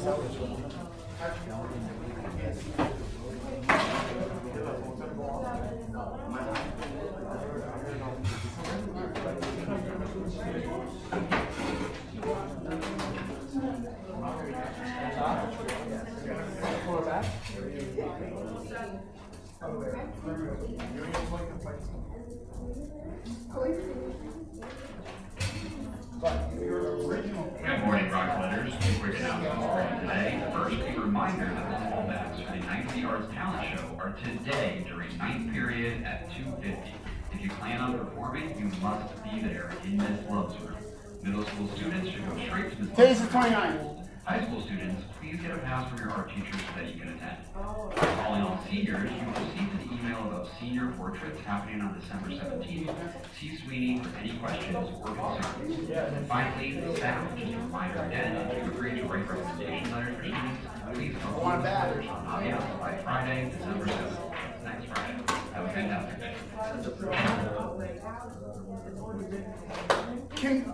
Good morning, Rock Letters. Two quick announcements for you today. First, a reminder that the callbacks for the 90 Yards Talent Show are today during ninth period at 2:50. If you plan on performing, you must be there in Ms. Love's room. Middle school students should go straight to Ms. Today's the 29th. High school students, please get a pass from your art teacher so that you can attend. Calling all seniors, you will receive an email about senior portraits happening on December 17th. See Sweeney for any questions or concerns. Finally, the staff, just a reminder again, if you agree to write recommendation letters for students, please complete the letters on audio by Friday, December 7th. Next Friday. Have a fantastic day.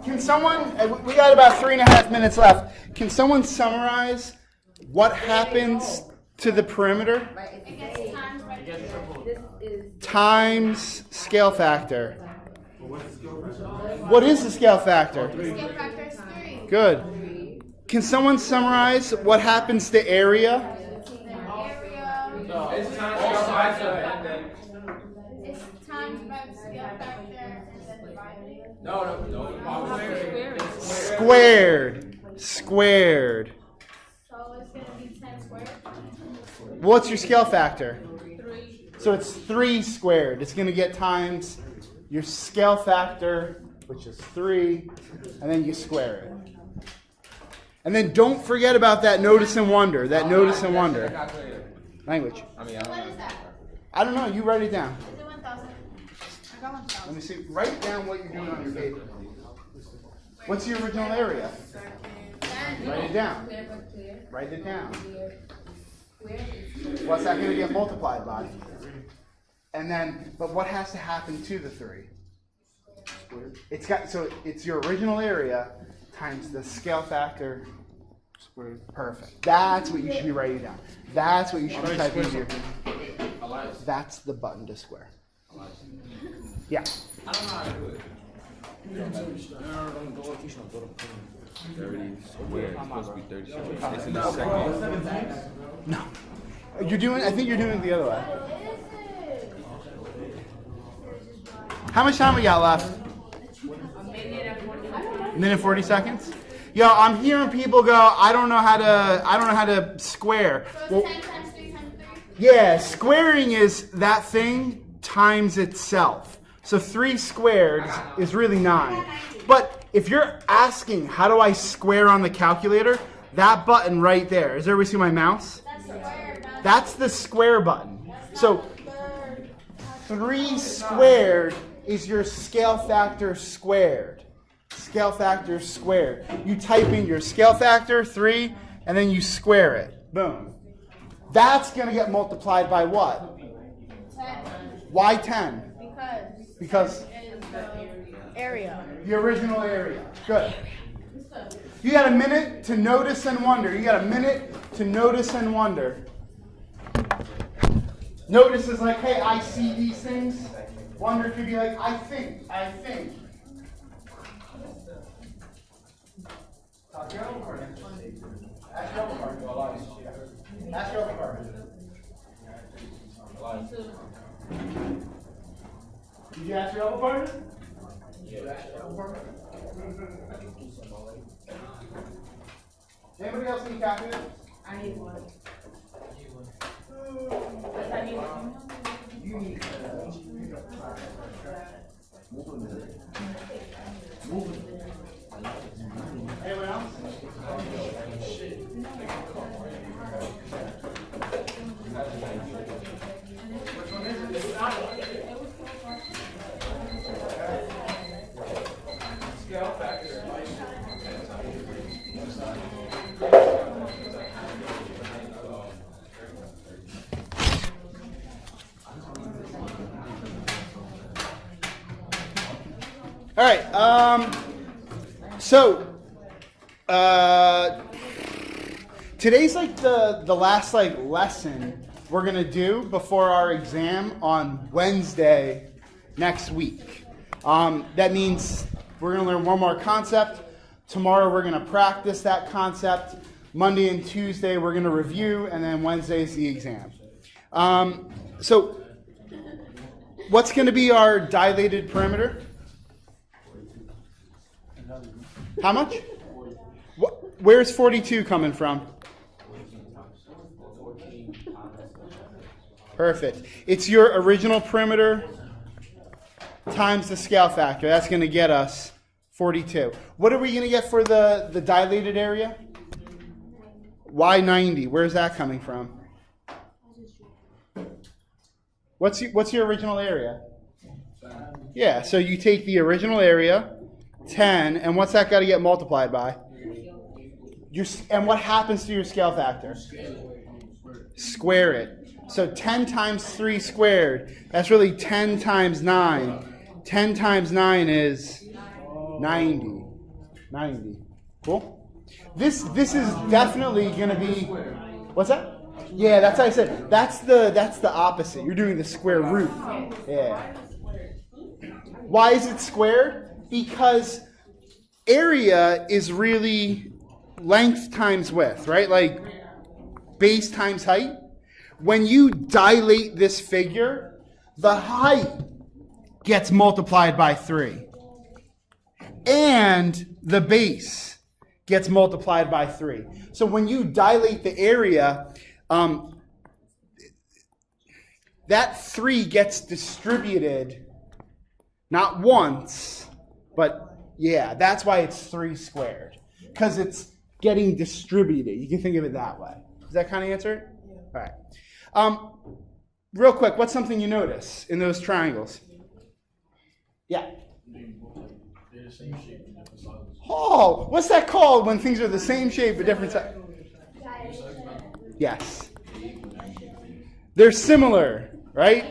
Can someone, we got about 3.5 minutes left. Can someone summarize what happens to the perimeter? It gets times by 2. Times scale factor. What is the scale factor? Scale factor is 3. Good. Can someone summarize what happens to area? The area It's times times by the scale factor and then divided. No. Squared. Squared. So it's going to be 10 squared. What's your scale factor? 3. So it's 3 squared. It's going to get times your scale factor, which is 3, and then you square it. And then don't forget about that notice and wonder. That notice and wonder. Language. What is that? I don't know. You write it down. Is it 1,000? I got 1,000. Let me see. Write down what you're doing on your paper. What's the original area? Write it down. Write it down. What's that going to get multiplied by? And then, but what has to happen to the 3? It's got, so it's your original area times the scale factor. Perfect. That's what you should be writing down. That's what you should be typing here. That's the button to square. Yeah. I don't know how to do it. 30 squared. It's supposed to be 36. It's in the second. No. You're doing, I think you're doing it the other way. How much time we got left? A minute 40 seconds? Yo, I'm hearing people go, I don't know how to square. So Well, it's 10 times 3 times 3? yeah, squaring is that thing times itself. So 3 squared is really 9. But if you're asking, how do I square on the calculator? That button right there. Does everybody see my mouse? That's squared. That's the square button. So 3 squared is your scale factor squared. Scale factor squared. You type in your scale factor, 3, and then you square it. Boom. That's going to get multiplied by what? 10. Why 10? Because Is the area. the original area. Good. You got a minute to notice and wonder. You got a minute to notice and wonder. Notice is like, hey, I see these things. Wonder could be like, I think. Talk your own part. Ask your own part. Ask your own part. Did you ask your own part? Anybody else need calculus? I need one. You need anyone else? Which one is it? Scale factor. All right. So, today's like the last like lesson we're gonna do before our exam on Wednesday next week. That means we're gonna learn one more concept. Tomorrow we're gonna practice that concept. Monday and Tuesday we're gonna review, and then Wednesday is the exam. So what's gonna be our dilated perimeter? How much? Where's 42 coming from? Perfect. It's your original perimeter times the scale factor. That's going to get us 42. What are we going to get for the dilated area? Why 90? Where's that coming from? What's your original area? Yeah, so you take the original area, 10, and what's that got to get multiplied by? And what happens to your scale factor? Square it. So 10 times 3 squared, that's really 10 times 9. 10 times 9 is 90. 90. Cool? This is definitely going to be, what's that? Yeah, that's what I said. That's the opposite. You're doing the square root. Yeah. Why is it squared? Because area is really length times width, right? Like base times height. When you dilate this figure, the height gets multiplied by 3. And the base gets multiplied by 3. So when you dilate the area, that 3 gets distributed not once, but yeah, that's why it's 3 squared. Because it's getting distributed. You can think of it that way. Does that kind of answer it? All right. Real quick, what's something you notice in those triangles? Yeah. Oh, what's that called when things are the same shape but different size? Yes. They're similar, right?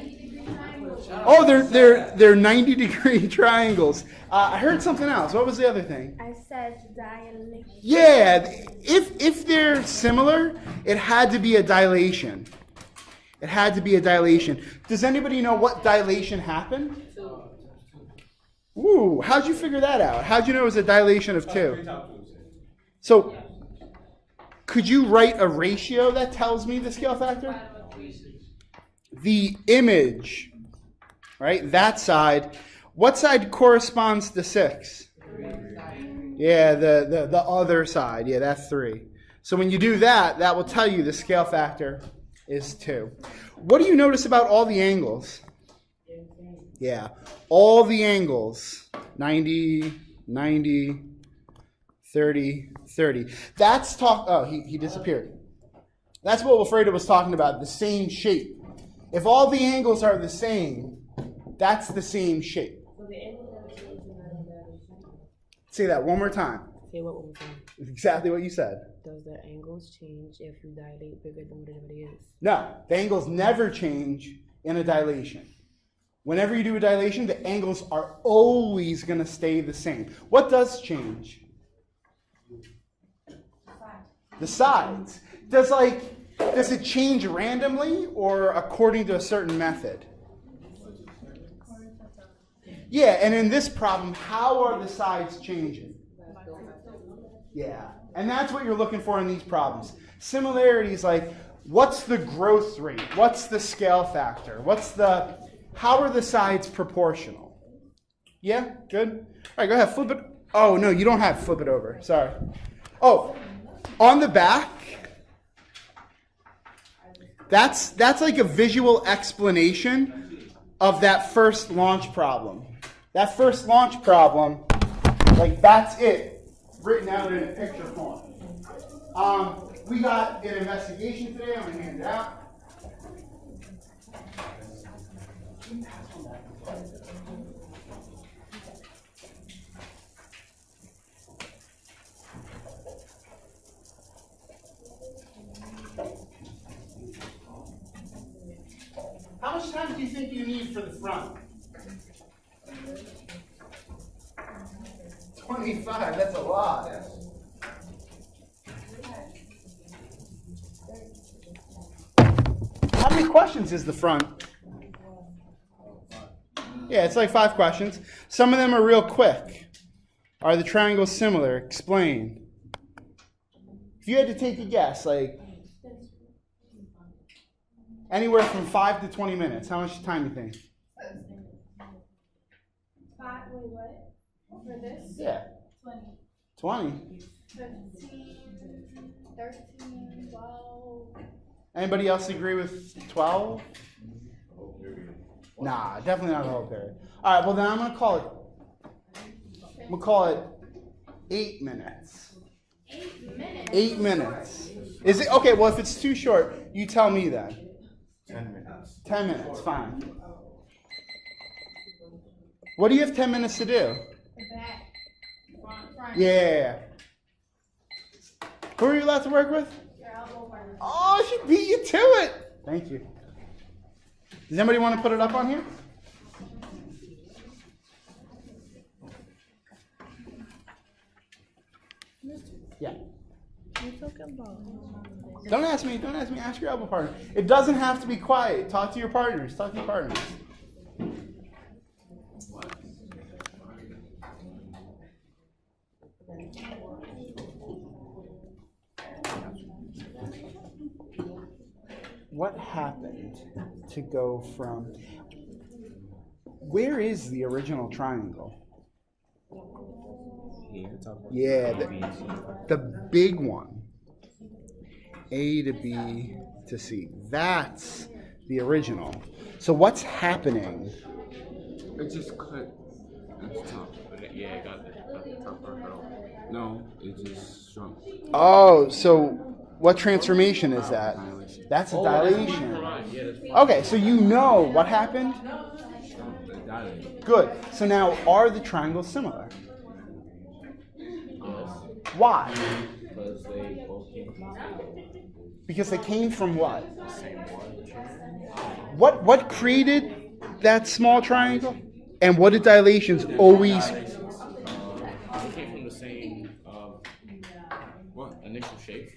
Oh, they're 90-degree triangles. I heard something else. What was the other thing? I said dilation. Yeah, if they're similar, it had to be a dilation. It had to be a dilation. Does anybody know what dilation happened? Ooh, how'd you figure that out? How'd you know it was a dilation of 2? So, could you write a ratio that tells me the scale factor? The image, right? That side. What side corresponds to 6? Yeah, the other side. Yeah, that's 3. So when you do that, that will tell you the scale factor is 2. What do you notice about all the angles? Yeah, all the angles. 90, 90, 30, 30. That's he disappeared. That's what Wilfredo was talking about, the same shape. If all the angles are the same, that's the same shape. Say that one more time. Say what was done. Exactly what you said. Does the angles change if you dilate bigger than what it is? No, the angles never change in a dilation. Whenever you do a dilation, the angles are always going to stay the same. What does change? The sides. Does it change randomly or according to a certain method? Yeah, and in this problem, how are the sides changing? Yeah, and that's what you're looking for in these problems. Similarities like, what's the growth rate? What's the scale factor? How are the sides proportional? Yeah, good? All right, go ahead, flip it. Oh, no, you don't have flip it over. Sorry. Oh, on the back, that's like a visual explanation of that first launch problem. That first launch problem, like that's it, written out in a picture form. We got an investigation today. I'm going to hand it out. How much time do you think you need for the front? 25, that's a lot. many questions is the front? Yeah, it's like 5 questions. Some of them are real quick. Are the triangles similar? Explain. If you had to take a guess, like anywhere from 5 to 20 minutes, how much time do you think? 5, wait, what? For this? Yeah. 20. 15, 13, 12. Anybody else agree with 12? Nah, definitely not the whole period. All right, well then I'm gonna call it 8 minutes. 8 minutes? 8 minutes. Is it okay? Well, if it's too short, you tell me then. 10 minutes. 10 minutes, fine. What do you have 10 minutes to do? The back. Front. Yeah. Who are you allowed to work with? Your elbow first. Oh, she beat you to it. Thank you. Does anybody want to put it up on here? Yeah. You talking about? Don't ask me. Ask your elbow partner. It doesn't have to be quiet. Talk to your partners. What happened to go from... Where is the original triangle? Here, top of Yeah, the big one. A to B to C. That's the original. So what's happening? It just cut at the top. Yeah, it got the top part out. No, it just shrunk. Oh, so what transformation is that? That's a dilation. Okay, so you know what happened? It dilated. Good. So now, are the triangles similar? Why? Because they both came from Because they came from what? the same one. What created that small triangle? And what did dilations always... They came from the same initial shape.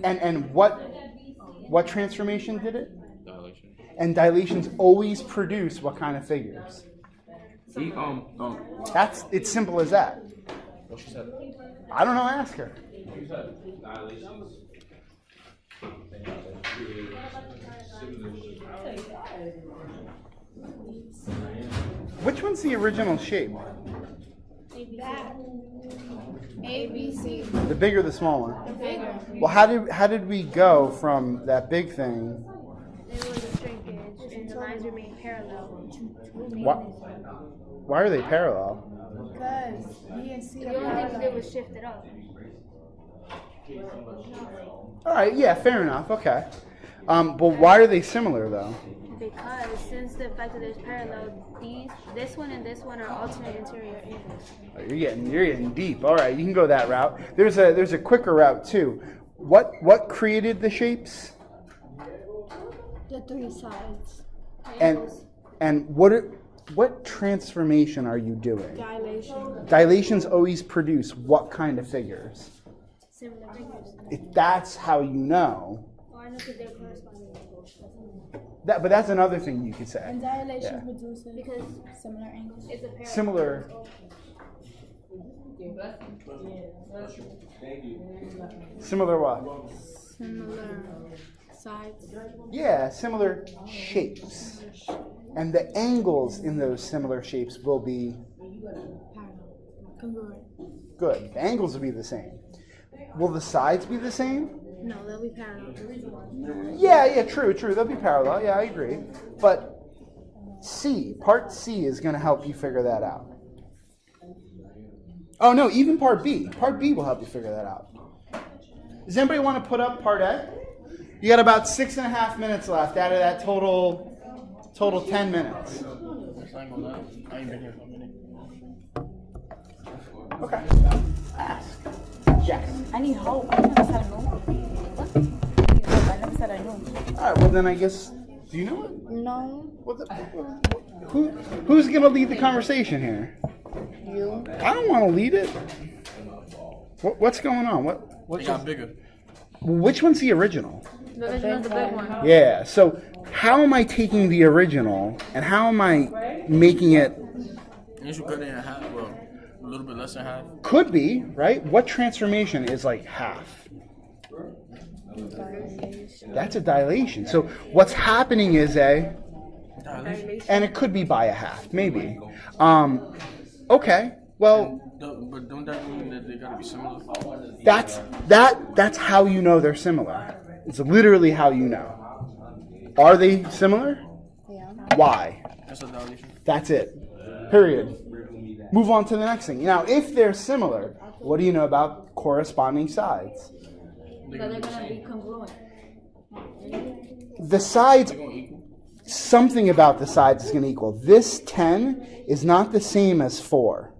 And what transformation did it? Dilation. And dilations always produce what kind of figures? It's simple as that. What she said? I don't know, ask her. You said dilations. Which one's the original shape? Back. A, B, C. The big or the small one? Bigger. Well, how did we go from that big thing? There was a shrinkage, and the lines remain parallel. Why are they parallel? Because B and C are parallel. The only thing that was shifted up. All right, yeah, fair enough. Okay, but why are they similar though? Because since the fact that there's parallel, this one and this one are alternate interior angles. Oh, you're getting deep. All right, you can go that route. There's a quicker route too. What created the shapes? The 3 sides. And what transformation are you doing? Dilation. Dilations always produce what kind of figures? Similar figures. That's how you know. Oh, I know because they're corresponding. But that's another thing you could say. And dilation Yeah. produces Because similar angles. it's a parallel. Similar. Similar what? Similar sides. Yeah, similar shapes. And the angles in those similar shapes will be Parallel. Congruent. good. The angles will be the same. Will the sides be the same? No, they'll be parallel. Yeah, true. They'll be parallel. Yeah, I agree. But part C is going to help you figure that out. Oh, no, even part B. Part B will help you figure that out. Does anybody want to put up part A? You got about 6.5 minutes left out of that total 10 minutes. Okay. Ask. Jack. I need hope. I never said no. I never said I knew. All right, well then I guess, do you know it? No. Who's going to lead the conversation here? You. I don't want to lead it. What's going on? What It got bigger. Which one's the original? The original, the big one. Yeah. So how am I taking the original and how am I making it? You should cut it in half, well, a little bit less than half. Could be, right? What transformation is like half? That's a dilation. So what's happening is and it could be by a half, maybe. Okay. Well, But don't that mean that they gotta be similar? that's how you know they're similar. It's literally how you know. Are they similar? Yeah. Why? That's a dilation. That's it. Period. Move on to the next thing. Now, if they're similar, what do you know about corresponding sides? They're gonna be congruent. The sides, something about the sides is going to equal. This 10 is not the same as 4.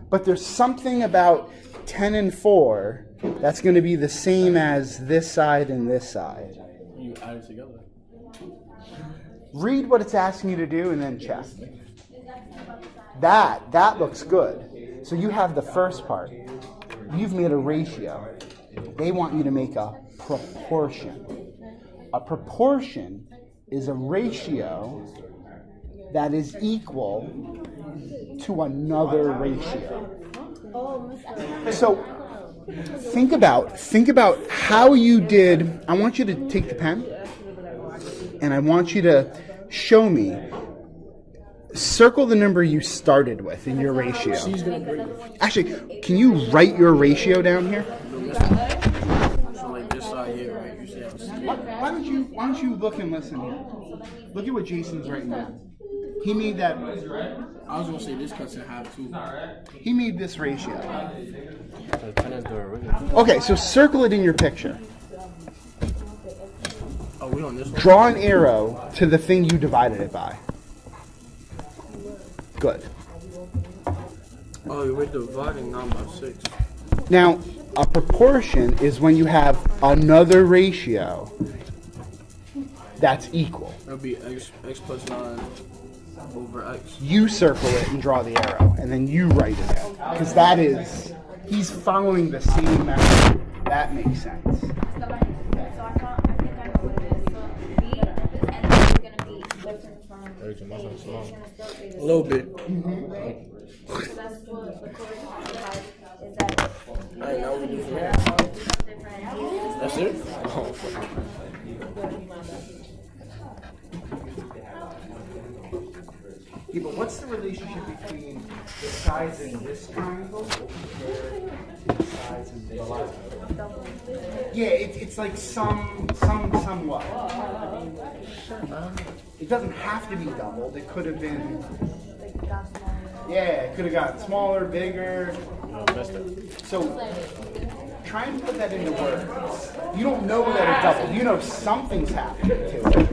But there's something about 10 and 4 that's going to be the same as this side and this side. You add it together. Read what it's asking you to do and then check. That looks good. So you have the first part. You've made a ratio. They want you to make a proportion. A proportion is a ratio that is equal to another ratio. So think about how you did. I want you to take the pen and I want you to show me. Circle the number you started with in your ratio. Actually, can you write your ratio down here? So like this side here, right? You see how it's Why don't you look and listen here? Look at what Jason's writing down. He made that. I was gonna say this cuts in half too. He made this ratio. Okay, so circle it in your picture. Oh, we on this one? Draw an arrow to the thing you divided it by. Good. Oh, we're dividing 9 by 6. Now, a proportion is when you have another ratio that's equal. That'll be x plus 9 over x. You circle it and draw the arrow, and then you write it out. Because he's following the same method. That makes sense. So I think I know what it is. So B, and then it's gonna be different from A. It's gonna still be the A little bit. So that's what the corresponding side is that. I ain't know what we do from here. Different. That's it? Yeah, but what's the relationship between the sides in this triangle compared to the sides in this triangle? Yeah, it's like somewhat. It doesn't have to be doubled. It could have been. Yeah, it could have gotten smaller, bigger. So try and put that into words. You don't know that it doubled. You know something's happening to it.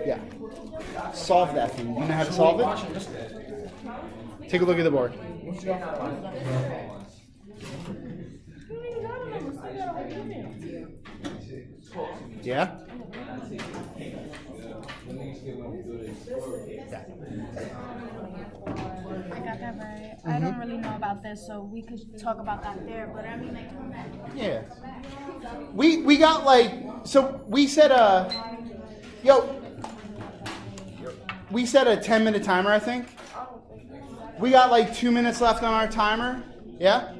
Yeah. Solve that thing. You know how to solve it? Take a look at the board. Yeah? I got that right. I don't really know about this, so we could talk about that there. But I mean, Yeah. We got so we set we set a 10-minute timer, I think. We got 2 minutes left on our timer. Yeah?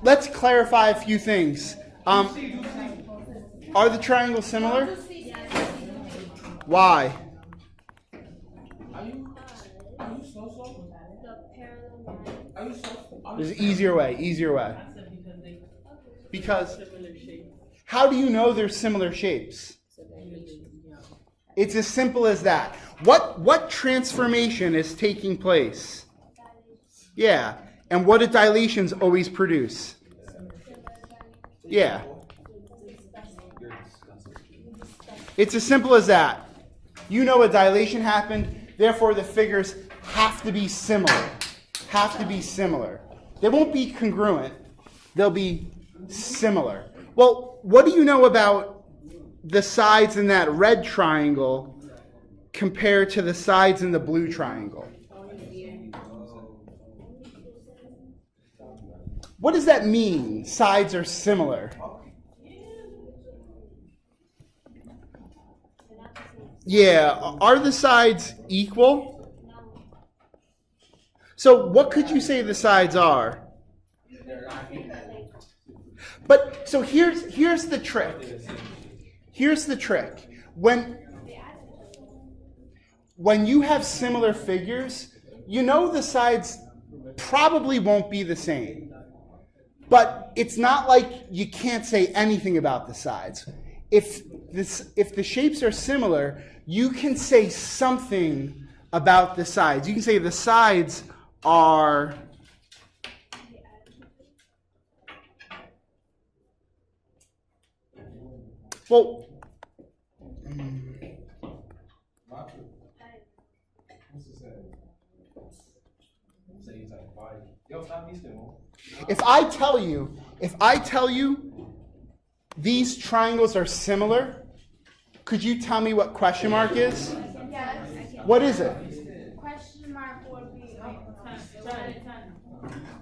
Let's clarify a few things. Are the triangles similar? Why? There's an easier way. Because how do you know they're similar shapes? It's as simple as that. What transformation is taking place? Yeah. And what do dilations always produce? Yeah. It's as simple as that. You know a dilation happened, therefore the figures have to be similar. They won't be congruent. They'll be similar. Well, what do you know about the sides in that red triangle compared to the sides in the blue triangle? what does that mean? Sides are similar. Yeah, are the sides equal? So what could you say the sides are? But so here's the trick. Here's the trick. When you have similar figures, you know the sides probably won't be the same. But it's not like you can't say anything about the sides. If the shapes are similar, you can say something about the sides. You can say the sides are well. If I tell you these triangles are similar, could you tell me what question mark is? What is it? Question mark would be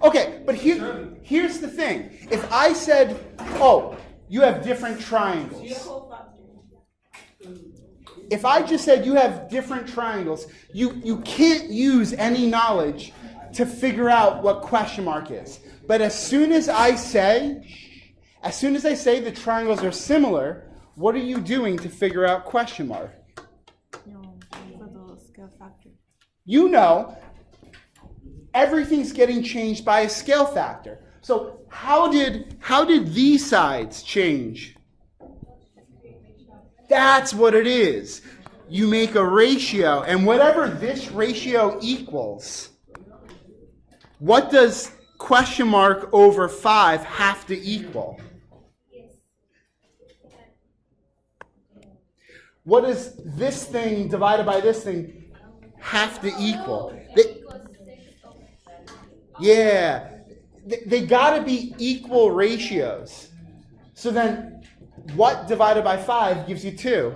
Okay, but here's the thing. If I said, oh, you have different triangles. If I just said you have different triangles, you can't use any knowledge to figure out what question mark is. But as soon as I say the triangles are similar, what are you doing to figure out question mark? No, for the scale factor. You know, everything's getting changed by a scale factor. So how did these sides change? That's what it is. You make a ratio, and whatever this ratio equals, what does question mark over 5 have to equal? What does this thing divided by this thing have to equal? They got to be equal ratios. So then what divided by 5 gives you 2?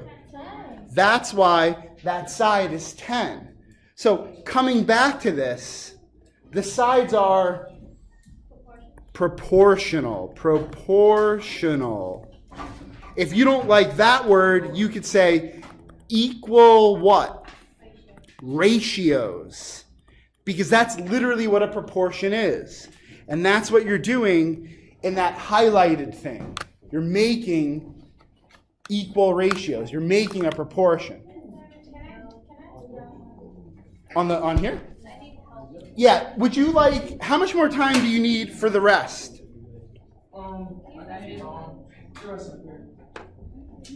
That's why that side is 10. So coming back to this, the sides are proportional. Proportional. If you don't like that word, you could say equal what? Ratios. Because that's literally what a proportion is. And that's what you're doing in that highlighted thing. You're making equal ratios. You're making a proportion. On here? Yeah. Would you like, how much more time do you need for the rest?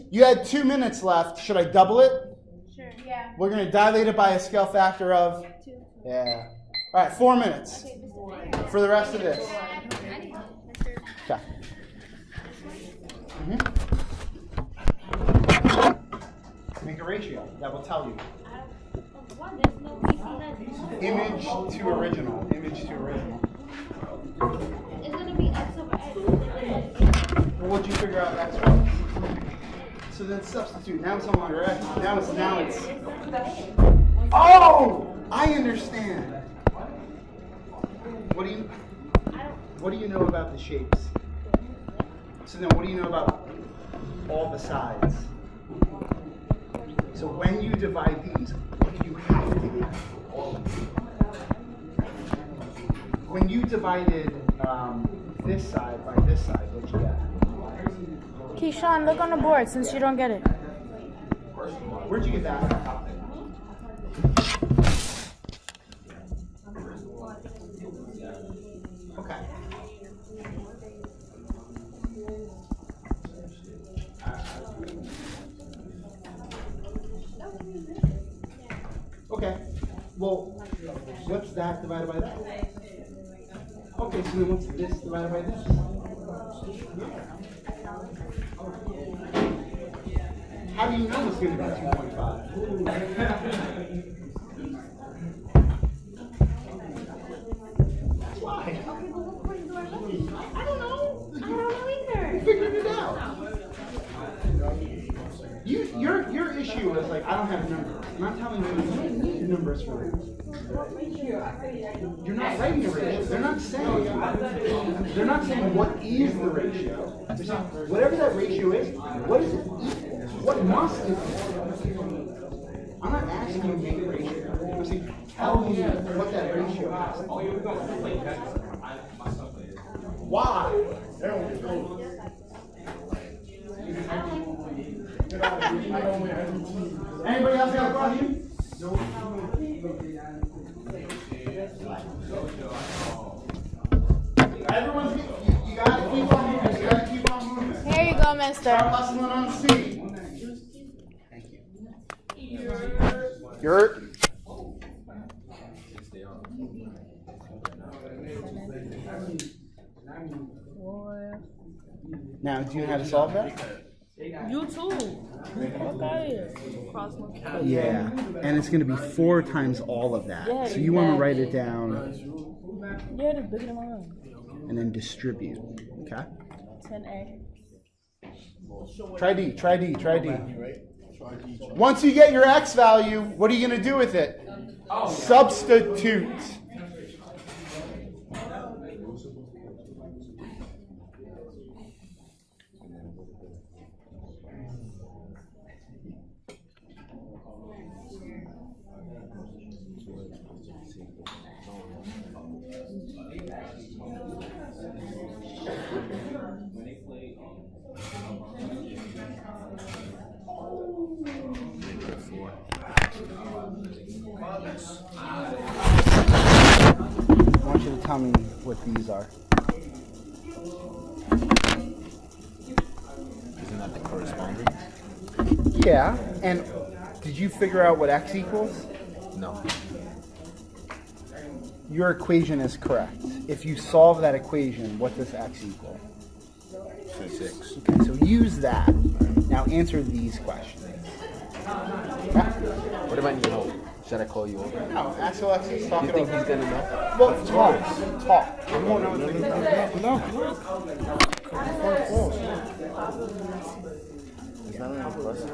You had 2 minutes left. Should I double it? Sure. Yeah. We're going to dilate it by a scale factor of? 2. Yeah. All right, 4 minutes for the rest of this. Okay. Make a ratio. That will tell you. Image to original. Image to original. It's gonna be x over x. Well, what'd you figure out x was? So then substitute. Now it's no longer x. Now it's. Oh, I understand. What do you know about the shapes? So then, what do you know about all the sides? So when you divide these, what do you have to get? When you divided this side by this side, what'd you get? Keyshawn, look on the board since you don't get it. Where'd you get that? Okay. Okay. Well, what's that divided by that? Okay, so then what's this divided by this? How do you know it's going to be 2.5? Why? I don't know either. You figured it out. Your issue was like, I don't have numbers. I'm not telling you numbers for it. You're not writing the ratio. They're not saying what is the ratio. They're saying whatever that ratio is, what is it equal? What must it be? I'm not asking you to make a ratio. I'm saying tell me what that ratio is. Why? Anybody else got a problem? Everyone's, you gotta keep on moving. You gotta keep on moving. Here you go, mister. Start hustling on C. Thank you. You're. Now, do you know how to solve that? You too. Okay. Cross multiply. Yeah, and it's going to be 4 times all of that. Yeah, So you want to write it exactly. down Yeah, it's bigger than mine. and then distribute. Okay? 10A. Try D, try D, try D. Once you get your X value, what are you going to do with it? Substitute. I want you to tell me what these are. Isn't that the correspondence? Yeah, and did you figure out what X equals? No. Your equation is correct. If you solve that equation, what does X equal? 6. Okay, so use that. Now answer these questions. Yeah. What if I need help? Should I call you over? No, ask Alexis. Talk You it think over. he's gonna know? Well, talk. I won't know until you Is that an impressive?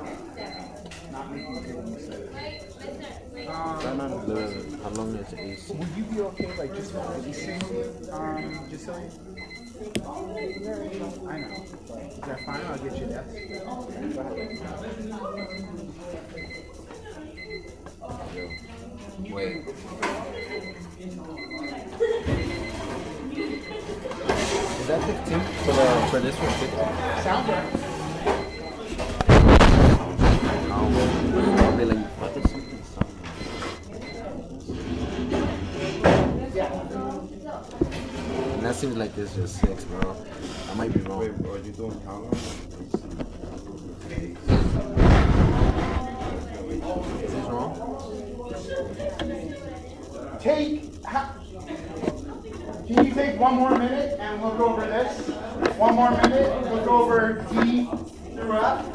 How long is the AC? Would you be okay, like, just releasing, just so I know. Is that fine? I'll get you that. Go ahead. Wait. Is that 15? For this one, 15? Sound right. Probably like 5 or something. And that seems like it's just 6, bro. I might be wrong. Wait, are you doing count? Is this wrong? Can you take one more minute and look over this? One more minute, look over D through F.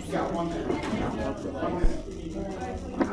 You got 1 minute. 1 minute.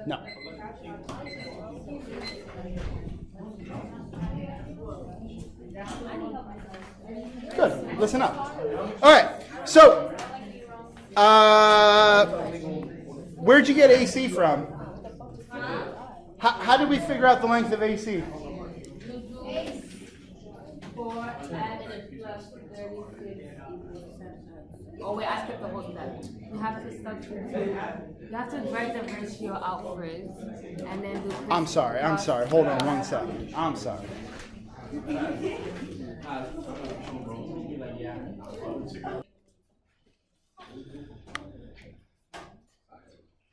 No. Good. Listen up. All right. So, where'd you get AC from? How did we figure out the length of AC? 4 added plus 36 equals 7. Oh wait, I skipped the whole step. You have to write the ratio out first, and then do. I'm sorry. Hold on one second. I'm sorry.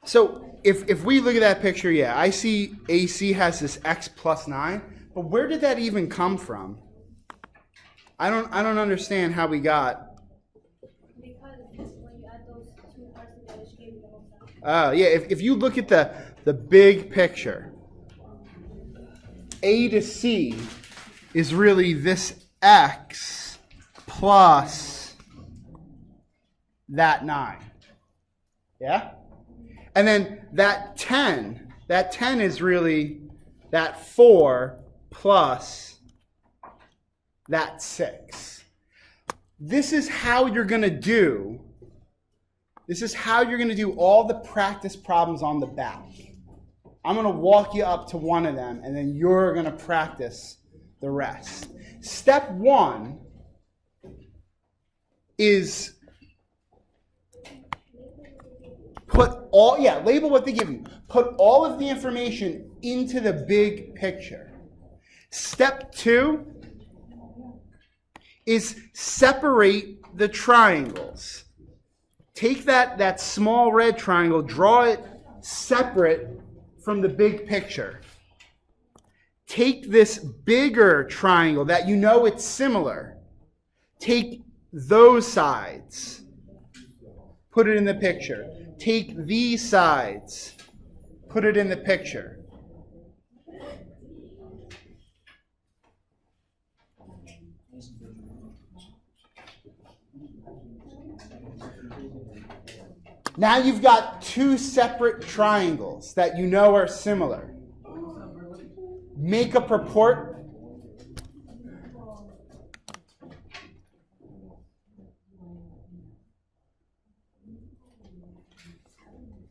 So if we look at that picture, yeah, I see AC has this x plus 9, but where did that even come from? I don't understand how we got. Because when you add those two parts together, it should give you the whole sum. Oh, yeah, if you look at the big picture, A to C is really this x plus that 9. Yeah? And then that 10 is really that 4 plus that 6. This is how you're going to do all the practice problems on the back. I'm going to walk you up to one of them, and then you're going to practice the rest. Step 1 is label what they give you. Put all of the information into the big picture. Step 2 is separate the triangles. Take that small red triangle, draw it separate from the big picture. Take this bigger triangle that you know it's similar. Take those sides. Put it in the picture. Take these sides. Put it in the picture. Now you've got two separate triangles that you know are similar. Make a purport.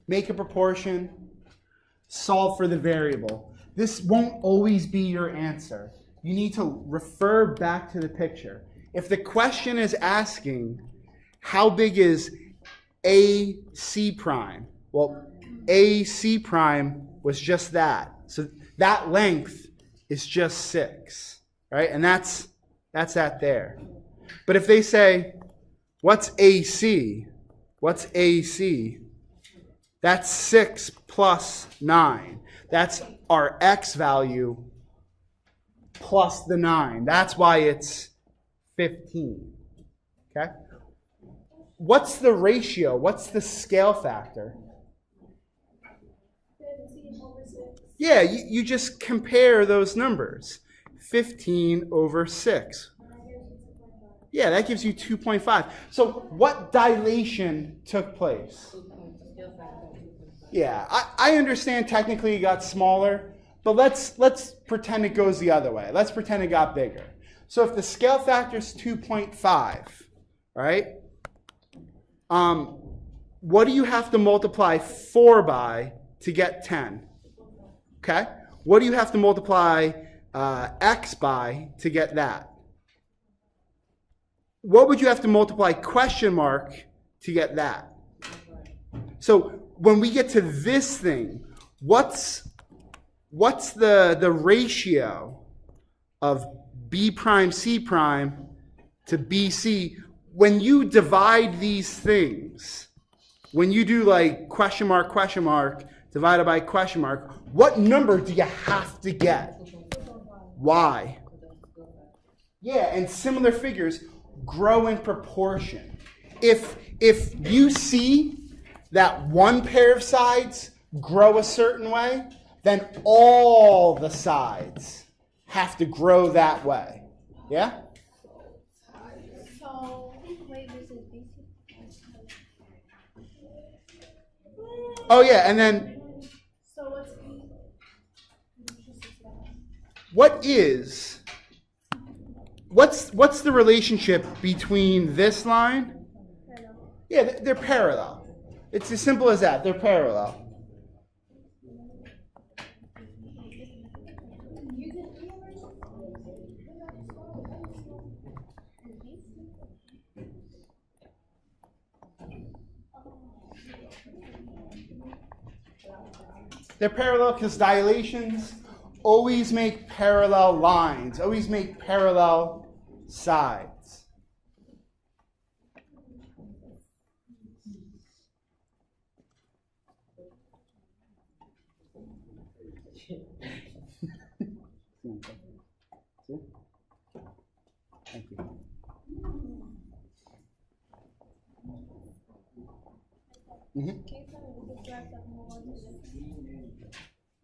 Make a proportion. Solve for the variable. This won't always be your answer. You need to refer back to the picture. If the question is asking, how big is AC prime? Well, AC prime was just that. So that length is just 6, right? And that's that there. But if they say, what's AC? What's AC? That's 6 plus 9. That's our x value plus the 9. That's why it's 15. Okay? What's the ratio? What's the scale factor? 15 over 6. Yeah, you just compare those numbers. 15 over 6. Yeah, that gives you 2.5. So what dilation took place? Yeah, I understand technically it got smaller, but let's pretend it goes the other way. Let's pretend it got bigger. So if the scale factor is 2.5, right? What do you have to multiply 4 by to get 10? Okay? What do you have to multiply x by to get that? What would you have to multiply question mark to get that? So when we get to this thing, what's the ratio of B prime C prime to BC when you divide these things? When you do like question mark, divided by question mark, what number do you have to get? Why? Yeah, and similar figures grow in proportion. If you see that one pair of sides grow a certain way, then all the sides have to grow that way. Yeah? So, wait, this is BC. Oh yeah, and then So what's B? what's the relationship between this line? Yeah, they're parallel. It's as simple as that. They're parallel. They're parallel because dilations always make parallel lines, always make parallel sides. Thank you.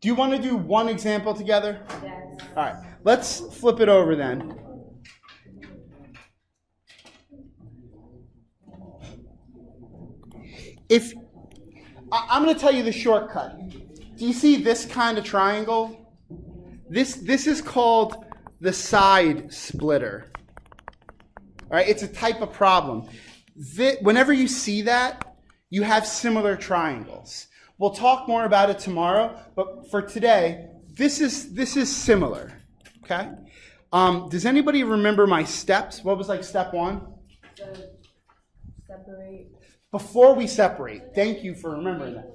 Do you want to do one example together? Yes. All right, let's flip it over then. I'm going to tell you the shortcut. Do you see this kind of triangle? This is called the side splitter. All right, it's a type of problem. Whenever you see that, you have similar triangles. We'll talk more about it tomorrow, but for today, this is similar. Okay? Does anybody remember my steps? What was like step 1? Separate. Before we separate, thank you for remembering that.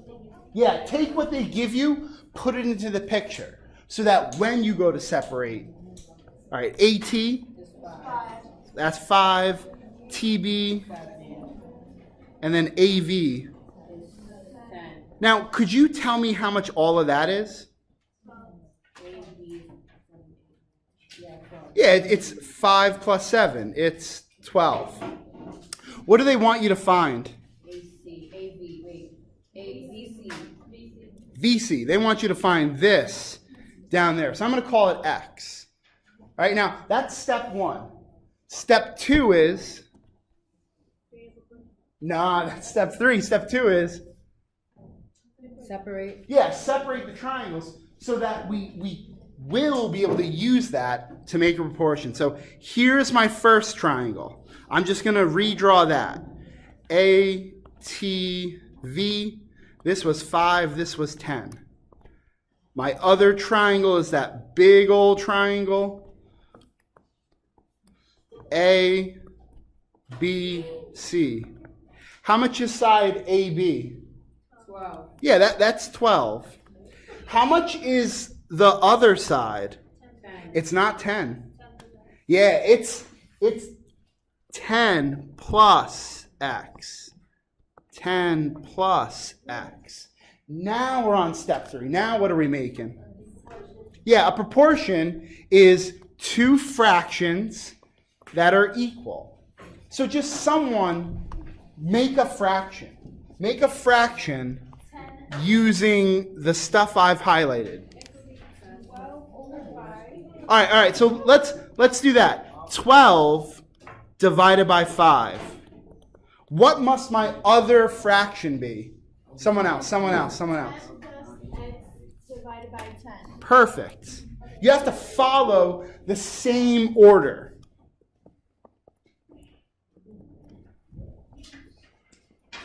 Yeah, take what they give you, put it into the picture, so that when you go to separate, all right, AT, that's 5, TB, and then AV. Now, could you tell me how much all of that is? Yeah, it's 5 plus 7. It's 12. What do they want you to find? VC. They want you to find this down there. So I'm going to call it X. All right, now that's step 1. Step 2 is... Nah, that's step 3. Step 2 is... Separate. Yeah, separate the triangles so that we will be able to use that to make a proportion. So here's my first triangle. I'm just going to redraw that. A, T, V. This was 5. This was 10. My other triangle is that big old triangle. A, B, C. How much is side AB? 12. Yeah, that's 12. How much is the other side? 10. It's not 10. Yeah, it's 10 plus X. 10 plus X. Now we're on step 3. Now what are we making? Yeah, a proportion is 2 fractions that are equal. So just someone make a fraction. Make a fraction using the stuff I've highlighted. All right. So let's do that. 12 divided by 5. What must my other fraction be? Someone else. Divided by 10. Perfect. You have to follow the same order.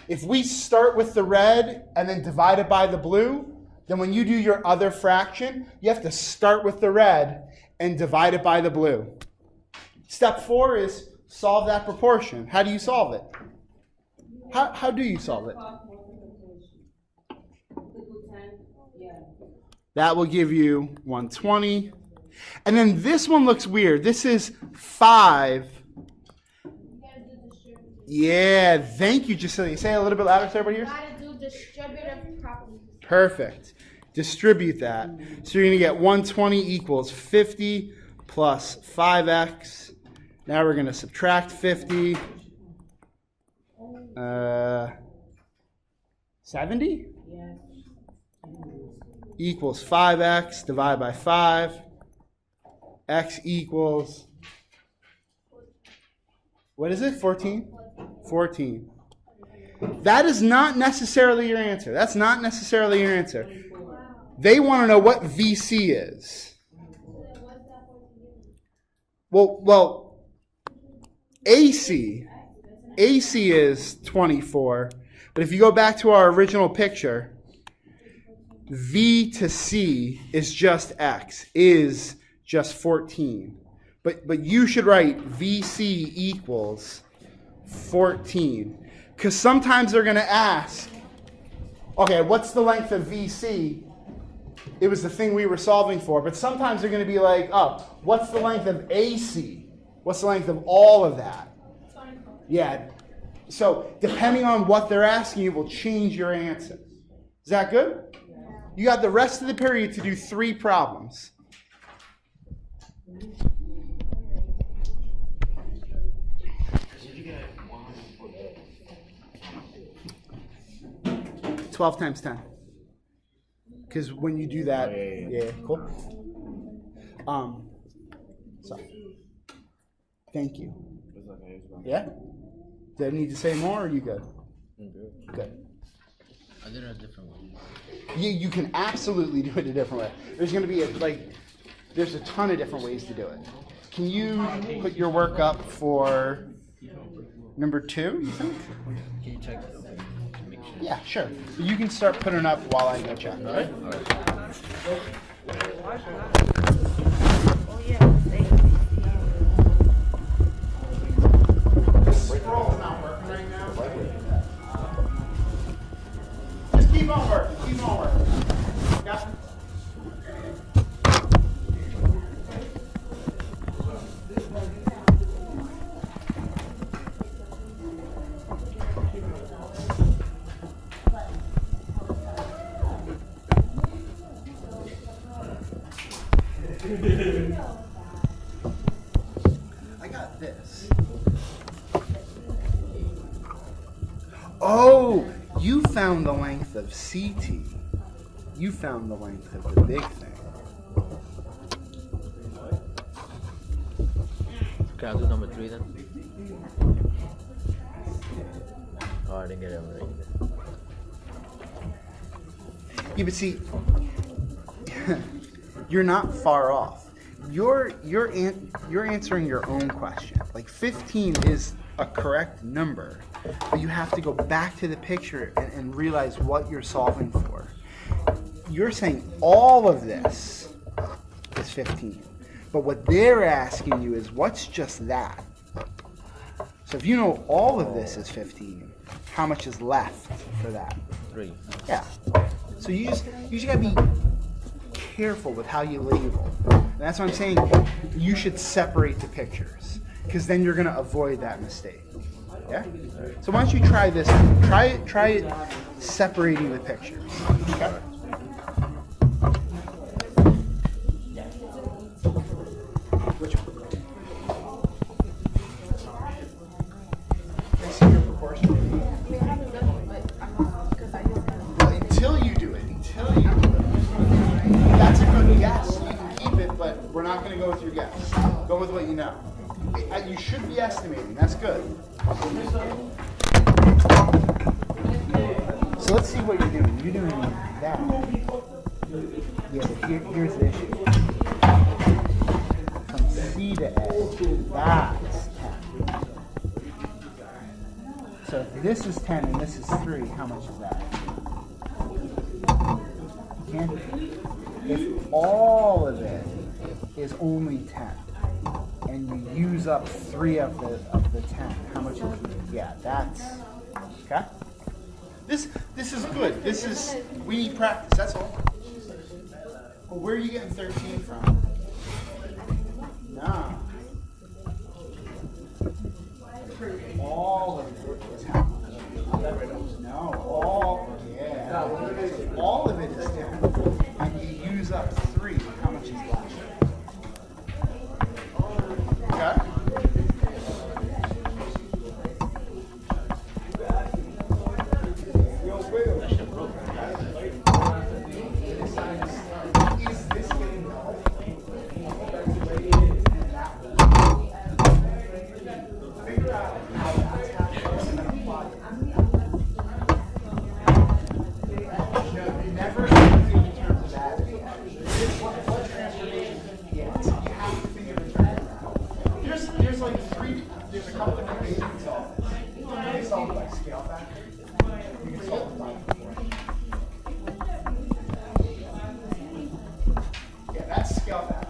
If we start with the red and then divide it by the blue, then when you do your other fraction, you have to start with the red and divide it by the blue. Step 4 is solve that proportion. How do you solve it? How do you solve it? That will give you 120. And then this one looks weird. This is 5. Yeah, thank you, Jacilia. Say it a little bit louder so everybody hears. Gotta do distributive properties. Perfect. Distribute that. So you're going to get 120 equals 50 plus 5x. Now we're going to subtract 50. 70? Yeah. Equals 5x divided by 5. X equals, what is it, 14? 14. That is not necessarily your answer. That's not necessarily your answer. They want to know what VC is. Well, AC is 24. But if you go back to our original picture, V to C is just X, is just 14. But you should write VC equals 14. Because sometimes they're going to ask, okay, what's the length of VC? it was the thing we were solving for. But sometimes they're going to be like, oh, what's the length of AC? What's the length of all of that? Yeah. So depending on what they're asking you will change your answer. Is that good? You got the rest of the period to do 3 problems. $12 times 10. Because when you do that, yeah, cool. So, thank you. Yeah? Do I need to say more, or are you good? I'm good. Good. I did it a different way. You can absolutely do it a different way. There's going to be there's a ton of different ways to do it. Can you put your work up for number 2, you think? Can you check it? Make sure. Yeah, sure. You can start putting it up while I go check, all right? Oh yeah, Scroll's not working right now. Just keep on working. Keep on working. Got it? I got this. Oh, you found the length of CT. You found the length of the big thing. Okay, I'll do number 3 then. Oh, I didn't get it right. Yeah, but see, you're not far off. You're answering your own question. Like 15 is a correct number, but you have to go back to the picture and realize what you're solving for. You're saying all of this is 15, but what they're asking you is what's just that. So if you know all of this is 15, how much is left for that? 3. Yeah. So you just gotta be careful with how you label. And that's what I'm saying. You should separate the pictures, because then you're gonna avoid that mistake. Yeah. So why don't you try this? Try it separating the pictures. Okay. Which one? Can I see your proportion? Well, until you do it. That's a good guess. You can keep it, but we're not going to go with your guess. Go with what you know. You should be estimating. That's good. So let's see what you're doing. You're doing that. Yeah, but here's the issue. From C to A, that's 10. So if this is 10 and this is 3, how much is that? If all of it is only 10 and you use up 3 of the 10, how much is it? Yeah, that's okay. This is good. We need practice, that's all. Well, where are you getting 13 from? Nah. All of it is how much? No, all of it is 10. And you use up 3, how much is left? Okay? Is this getting null? Figure out how that's happening and then apply it. No, never think in terms of that. What transformation? Yeah, you have to think of it in terms of that. There's like 3, there's a couple of different ways you can solve this. You can solve it by scale factor. You can solve it by proportion. Yeah, that's scale factor.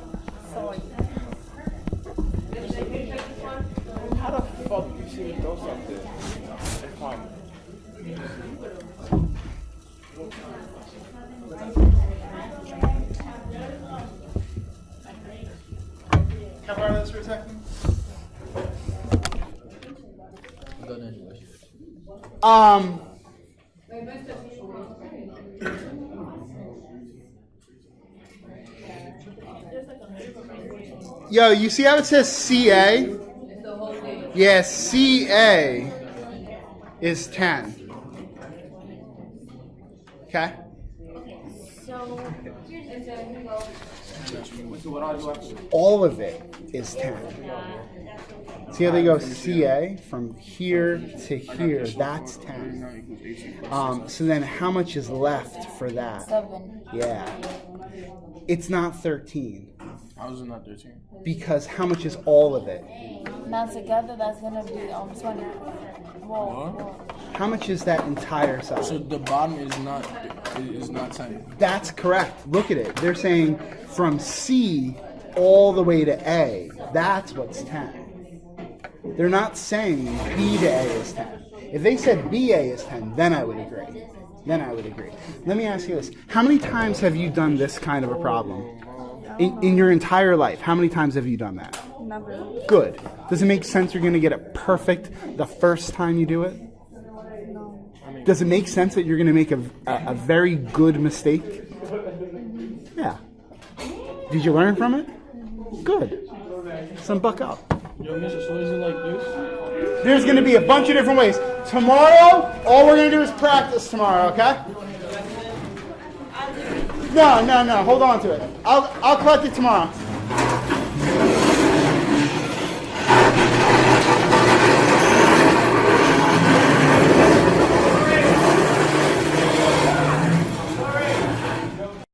How the fuck you see me throw something? It's fine. Can I borrow this for a second? Yo, you see how it says CA? Yeah, CA is 10. Okay? All of it is 10. See how they go CA from here to here? That's 10. So then how much is left for that? 7. Yeah. It's not 13. How is it not 13? Because how much is all of it? Now together, that's gonna be 20. Whoa. How much is that entire side? So the bottom is not 10. That's correct. Look at it. They're saying from C all the way to A. That's what's 10. They're not saying B to A is 10. If they said BA is 10, then I would agree. Let me ask you this. How many times have you done this kind of a problem? In your entire life, how many times have you done that? Never. Good. Does it make sense you're going to get it perfect the first time you do it? Does it make sense that you're going to make a very good mistake? Yeah. Did you learn from it? Good. So buck up. Yo, Mr. So is it like this? There's going to be a bunch of different ways. Tomorrow, all we're going to do is practice tomorrow, okay? No. Hold on to it. I'll collect it tomorrow.